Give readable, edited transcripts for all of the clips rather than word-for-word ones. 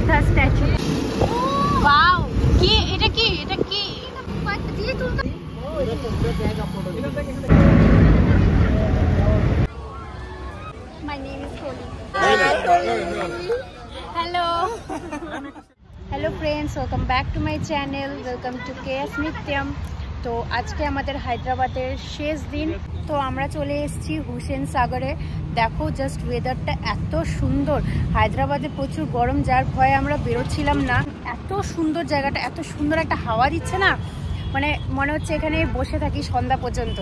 Buddha statue. Wow, কি এটা? কি এটা? কি My name is Holly. Hello friends, welcome back to my channel. Welcome to KS Nityam. তো আজকে আমাদের হায়দ্রাবাদের শেষ দিন। তো আমরা চলে এসেছি হুসেন সাগরে। দেখো জাস্ট ওয়েদারটা এত সুন্দর। হায়দ্রাবাদে প্রচুর গরম, যার ভয়ে আমরা বেরোচ্ছিলাম না। এত সুন্দর জায়গাটা, এত সুন্দর একটা হাওয়া দিচ্ছে না, মানে মনে হচ্ছে এখানে বসে থাকি সন্ধ্যা পর্যন্ত।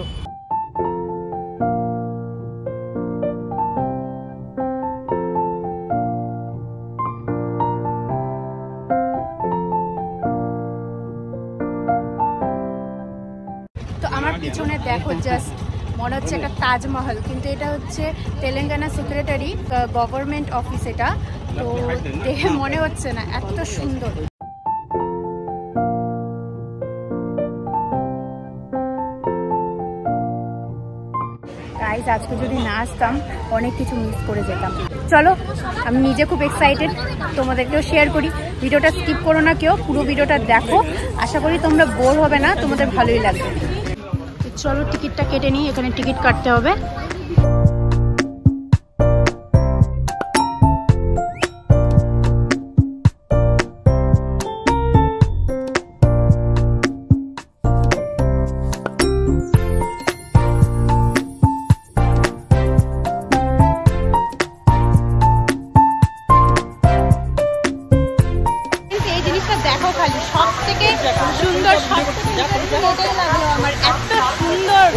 তো আমার পিছনে দেখো জাস্ট মনে হচ্ছে একটা তাজমহল, কিন্তু এটা হচ্ছে তেলেঙ্গানা সেক্রেটারি গভর্নমেন্ট অফিস। এটা তো দেখে মনে হচ্ছে না, এত সুন্দর। গাইস, আজকে যদি না আসতাম অনেক কিছু মিস করে যেতাম। চলো, আমি নিজে খুব এক্সাইটেড, তোমাদেরকেও শেয়ার করি। ভিডিওটা স্কিপ করো না কেউ, পুরো ভিডিওটা দেখো। আশা করি তোমরা বোর হবে না, তোমাদের ভালোই লাগবে। চলো টিকিটটা কেটে নিই, এখানে টিকিট কাটতে হবে। এই জিনিসটা দেখো, খালি সব থেকে সুন্দর, সব থেকে লাগলো আমার, এত সুন্দর।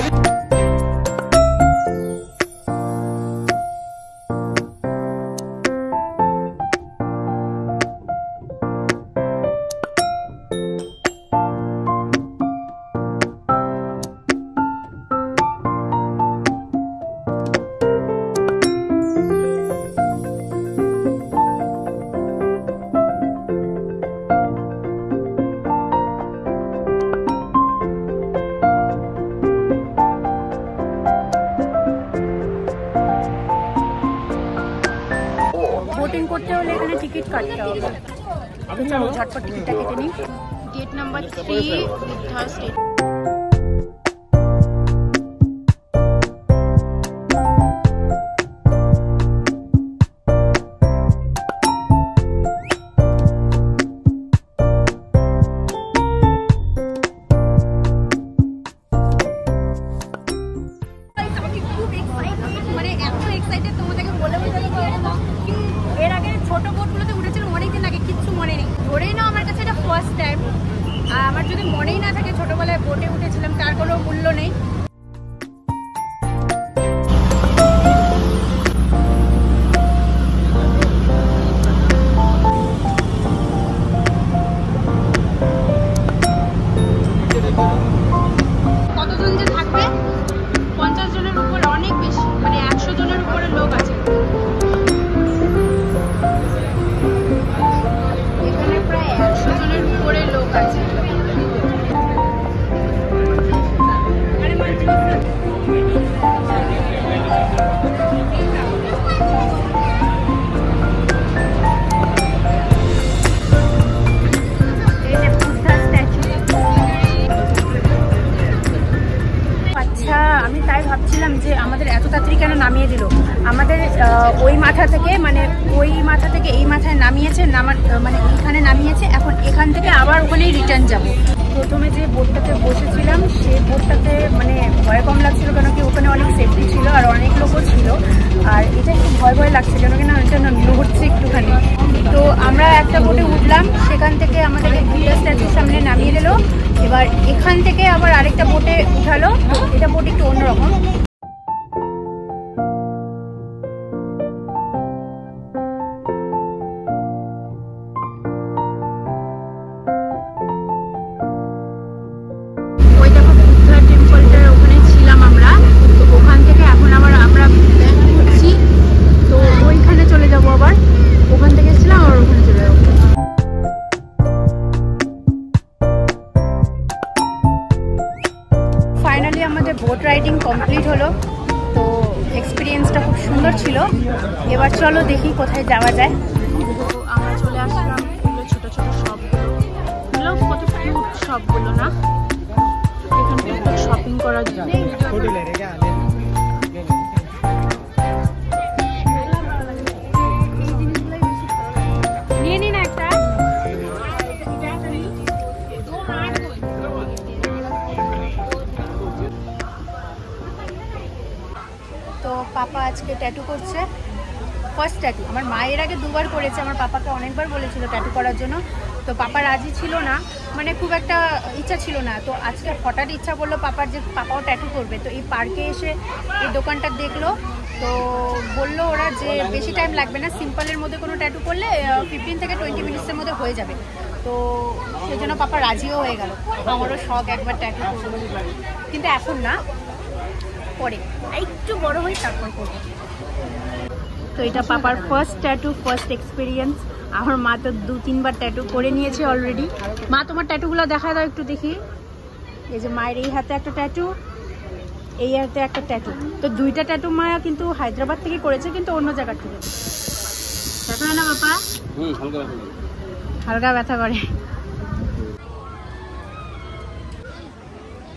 বোটিং করতে হলে এখানে টিকিট কাটতে হবে। চলো ঝটপট টিকিটটা কেটে নিই। Gate number 3 Buddha state. মানে এত এক্সাইটেড তোমাদেরকে বলে বোঝাতে পারবো না। এর আগে ছোট বোটগুলোতে উঠেছিলাম অনেকদিন আগে, কিচ্ছু মনে নেই। ধরেই নাও আমার কাছে এটা ফার্স্ট টাইম। আমার যদি মনেই না থাকে ছোটবেলায় বোটে উঠেছিলাম, তার কোনো মূল্য নেই। কতজন যে থাকবে? 50 জনের উপরে, অনেক বেশি, মানে 100 জনের উপরে লোক আছে এখানে, প্রায় 100 জনের উপরে লোক আছে। আমি তাই ভাবছিলাম যে আমাদের এত তাড়াতাড়ি কেন নামিয়ে দিল। আমাদের ওই মাথা থেকে, মানে ওই মাথা থেকে এই মাথায় নামিয়েছে, মানে এইখানে নামিয়েছে। এখন এখান থেকে আবার ওখানেই রিটার্ন যাব। প্রথমে যে বোটটাতে বসেছিলাম সেই বোটটাতে মানে ভয় কম লাগছিল, কেন কি ওখানে অনেক সেফটি ছিল আর অনেক লোকও ছিল। আর এটা একটু ভয় ভয় লাগছে, কেন কি না এটা নড়ছে একটুখানি। তো আমরা একটা বোটে উঠলাম, সেখান থেকে আমাদেরকে বুদ্ধা স্ট্যাচুর সামনে নামিয়ে দিল। এবার এখান থেকে আবার আরেকটা বোটে উঠালো। এটা বোট একটু অন্যরকম। ওই দেখো বুদ্ধা টেম্পলটার ওখানে ছিলাম আমরা। তো ওখান থেকে এখন আবার আমরা উঠছি, তো ওইখানে চলে যাবো। আবার ওখান থেকে ছিলাম, আবার ওখানে চলে যাবো। ফাইনালি আমাদের বোট রাইডিং কমপ্লিট হলো। তো এক্সপিরিয়েন্সটা খুব সুন্দর ছিল। এবার চলো দেখি কোথায় যাওয়া যায়। তো আমরা চলে চলে আসলাম এগুলো ছোট ছোট শপগুলো, কত কিউট শপগুলো না, এখান থেকে শপিং করার জন্য। নিয়ে নিন একটা। তো পাপা আজকে ট্যাটু করছে, ফার্স্ট ট্যাটু। আমার মায়ের আগে দুবার করেছে, আমার পাপাকে অনেকবার বলেছিল ট্যাটু করার জন্য, তো পাপা রাজি ছিল না, মানে খুব একটা ইচ্ছা ছিল না। তো আজকে হঠাৎ ইচ্ছা করলো পাপার যে পাপাও ট্যাটু করবে। তো এই পার্কে এসে এই দোকানটা দেখলো, তো বললো ওরা যে বেশি টাইম লাগবে না, সিম্পলের মধ্যে কোনো ট্যাটু করলে 15 থেকে 20 মিনিটসের মধ্যে হয়ে যাবে। তো সেই জন্য পাপা রাজিও হয়ে গেল। আমারও শখ একবার ট্যাটু করবো, কিন্তু এখন না, পরে একটু বড় হয়ে তারপর করবো। তো এটা পাপার ফার্স্ট ট্যাটু, ফার্স্ট এক্সপিরিয়েন্স। আমার মা তো 2-3 বার ট্যাটু করে নিয়েছে অলরেডি। মা তোমার ট্যাটুগুলো দেখা দাও একটু দেখি। এই যে মায়ের এই হাতে একটা ট্যাটু, এই হাতে একটা ট্যাটু। তো 2টা ট্যাটু মা কিন্তু হায়দ্রাবাদ থেকে করেছে, কিন্তু অন্য জায়গা থেকে। ব্যথা হয় না বাবা? হালকা ব্যথা করে।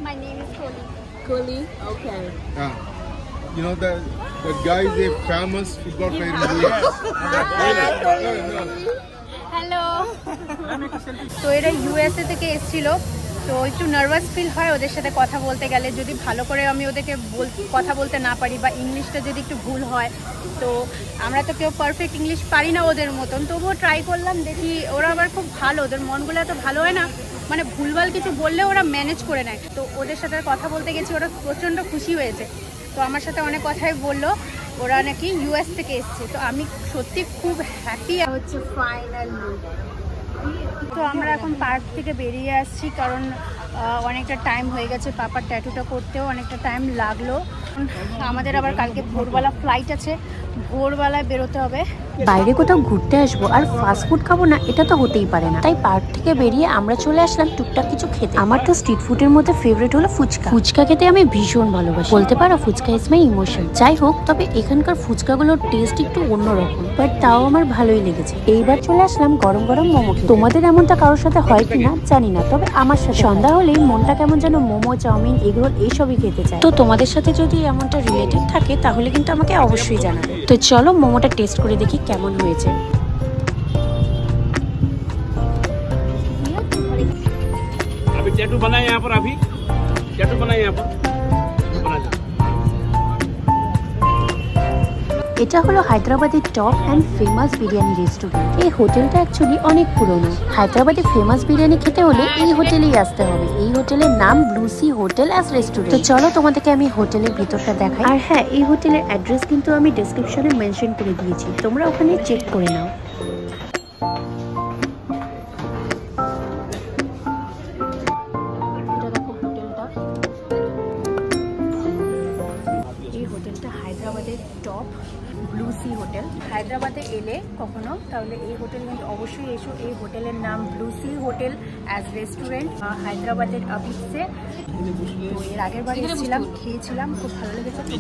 My name is Koli. Koli? Okay. You know that guy is a famous football player in the US. Hello. তো এরা ইউএসএ থেকে এসেছিল, তো একটু নার্ভাস ফিল হয় ওদের সাথে কথা বলতে গেলে, যদি ভালো করে আমি ওদেরকে কথা বলতে না পারি বা ইংলিশটা যদি একটু ভুল হয়। তো আমরা তো কেউ পারফেক্ট ইংলিশ পারি না ওদের মতন, তবুও ট্রাই করলাম, দেখি। ওরা আবার খুব ভালো, ওদের মনগুলো এত ভালো হয় না, মানে ভুলভাল কিছু বললে ওরা ম্যানেজ করে নেয়। তো ওদের সাথে কথা বলতে গেছি, ওরা প্রচণ্ড খুশি হয়েছে। তো আমার সাথে অনেক কথাই বললো, ওরা নাকি ইউএস থেকে এসছে। তো আমি সত্যি খুব হ্যাপি। হচ্ছে ফাইনাল লুক। তো আমরা এখন পার্ক থেকে বেরিয়ে আসছি, কারণ অনেকটা টাইম হয়ে গেছে, পাপার ট্যাটুটা করতেও অনেকটা টাইম লাগলো। আমাদের আবার কালকে ভোরবেলা ফ্লাইট আছে, ভোরবেলায় বেরোতে হবে। বাইরে কোথাও ঘুরতে আসবো আর ফাস্ট ফুড খাবো না, এটা তো হতেই পারে না। তাই পার্ক থেকে বেরিয়ে আমরা চলে আসলাম টুকটাক কিছু খেতে। আমার তো স্ট্রিট ফুডের মধ্যে ফেভারিট হলো ফুচকা। ফুচকা খেতে আমি ভীষণ ভালোবাসি, বলতে পারো ফুচকা ইজ মাই ইমোশন। যাই হোক, তবে এখানকার ফুচকাগুলোর টেস্ট একটু অন্যরকম, বাট তাও আমার ভালোই লেগেছে। এইবার চলে আসলাম গরম গরম মোমো। তোমাদের এমনটা কারোর সাথে হয় কিনা জানি না, তবে আমার সাথে সন্ধ্যা হলেই মনটা কেমন যেন মোমো, চাউমিন, এগরোল এইসবই খেতে চায়। তো তোমাদের সাথে যদি এমনটা রিলেটেড থাকে তাহলে কিন্তু আমাকে অবশ্যই জানাবে। তো চলো মোমোটা টেস্ট করে দেখি কেমন হয়েছে। अभी टैटू बनाए यहाँ पर, अभी टैटू बनाए यहाँ पर। এটা হলো হায়দ্রাবাদের top and famous biryani restaurant. এই হোটেলটা অ্যাকচুয়ালি অনেক পুরনো। হায়দ্রাবাদে ফেমাস বিরিয়ানি খেতে হলে এই হোটেলেই আসতে হবে। এই হোটেলের নাম blue sea hotel as restaurant. তো চলো তোমাদেরকে আমি হোটেলের ভিতরটা দেখাই। আর হ্যাঁ, এই হোটেলের অ্যাড্রেস কিন্তু আমি ডেসক্রিপশনে মেনশন করে দিয়েছি, তোমরা ওখানে চেক করে নাও। এই হোটেলটা হায়দ্রাবাদের টপ ব্লু সি হোটেল। হায়দ্রাবাদে এলে কখনো তাহলে এই হোটেল কিন্তু অবশ্যই এসো। এই হোটেলের নাম blue sea hotel as restaurant, হায়দ্রাবাদের অফিসে। তো এর আগের বার এসেছিলাম, খেয়েছিলাম, খুব ভালো লেগেছে। তো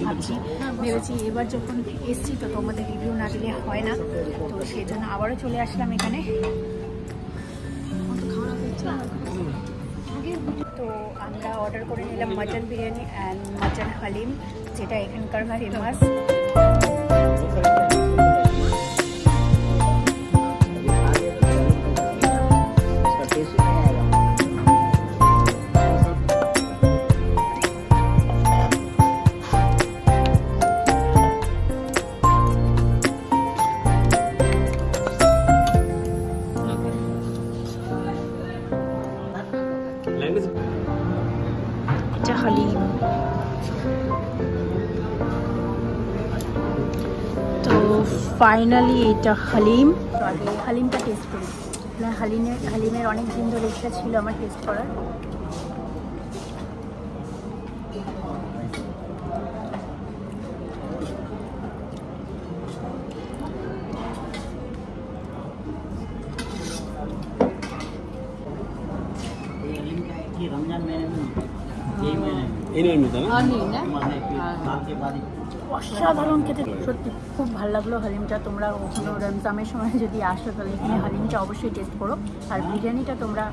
ভেবেছি এবার যখন এসছি তো তোমাদের রিভিউ না দিলে হয় না, তো সেই জন্য আবারও চলে আসলাম এখানে। তো আমরা অর্ডার করে নিলাম mutton biryani and mutton haleem, যেটা এখানকার ফেমাস। এটা হালিম। তো ফাইনালি এটা হালিম। তো আগে হালিমটা টেস্ট করি। হালিমের অনেক দিন ধরে ইচ্ছা ছিল আমার টেস্ট করার। रमजान महीने में यही महीने में मिलता है ना। অসাধারণ খেতে, সত্যি খুব ভালো লাগলো হালিমটা। তোমরা কখনো রমজানের সময় যদি আসো তাহলে এখানে হালিমটা অবশ্যই টেস্ট করো, আর বিরিয়ানিটা তোমরা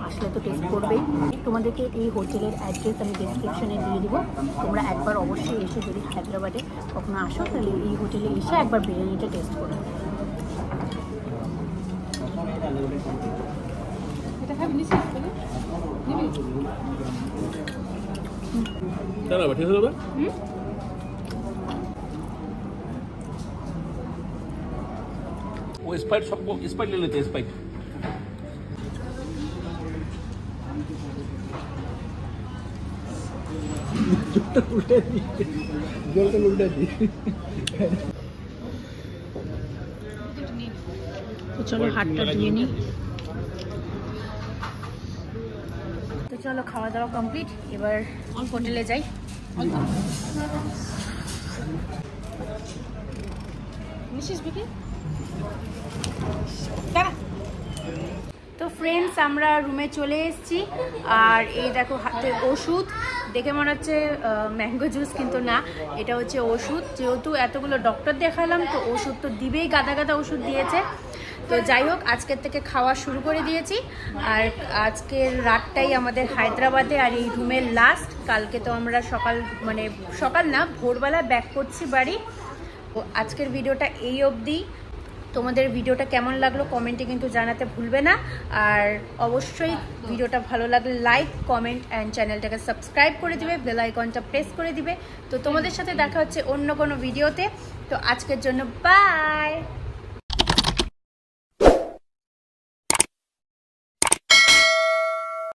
আসলে তো টেস্ট করবেই। তোমাদেরকে এই হোটেলের অ্যাড্রেস আমি ডেসক্রিপশনে দিয়ে দিব, তোমরা একবার অবশ্যই এসে যদি হায়দ্রাবাদে কখনো আসো তাহলে এই হোটেলে এসে একবার বিরিয়ানিটা টেস্ট করো। चलो बैठे चलो वो स्पाइट सबको स्पाइट ले लेते हैं स्पाइट তো চলো হাতটা ধুয়ে নিই। তো চলো খাওয়া দাওয়া কমপ্লিট, এবার হোটেলে যাই। তো ফ্রেন্ডস আমরা রুমে চলে এসেছি, আর এই দেখো হাতে ওষুধ, দেখে মনে হচ্ছে ম্যাঙ্গো জুস, কিন্তু না, এটা হচ্ছে ওষুধ। যেহেতু এতগুলো ডক্টর দেখালাম তো ওষুধ তো দিবেই, গাদা গাদা ওষুধ দিয়েছে। তো যাই হোক আজকের থেকে খাওয়া শুরু করে দিয়েছি, আর আজকের রাতটাই আমাদের হায়দ্রাবাদে আর এই রুমের লাস্ট। কালকে তো আমরা সকাল না ভোরবেলা ব্যাক করছি বাড়ি। তো আজকের ভিডিওটা এই অবধি। তোমাদের ভিডিওটা কেমন লাগলো কমেন্টে কিন্তু জানাতে ভুলবে না, আর অবশ্যই ভিডিওটা ভালো লাগলে লাইক কমেন্ট অ্যান্ড চ্যানেলটাকে সাবস্ক্রাইব করে দিবে, বেল আইকনটা প্রেস করে দিবে। তো তোমাদের সাথে দেখা হচ্ছে অন্য কোনো ভিডিওতে। তো আজকের জন্য বাই।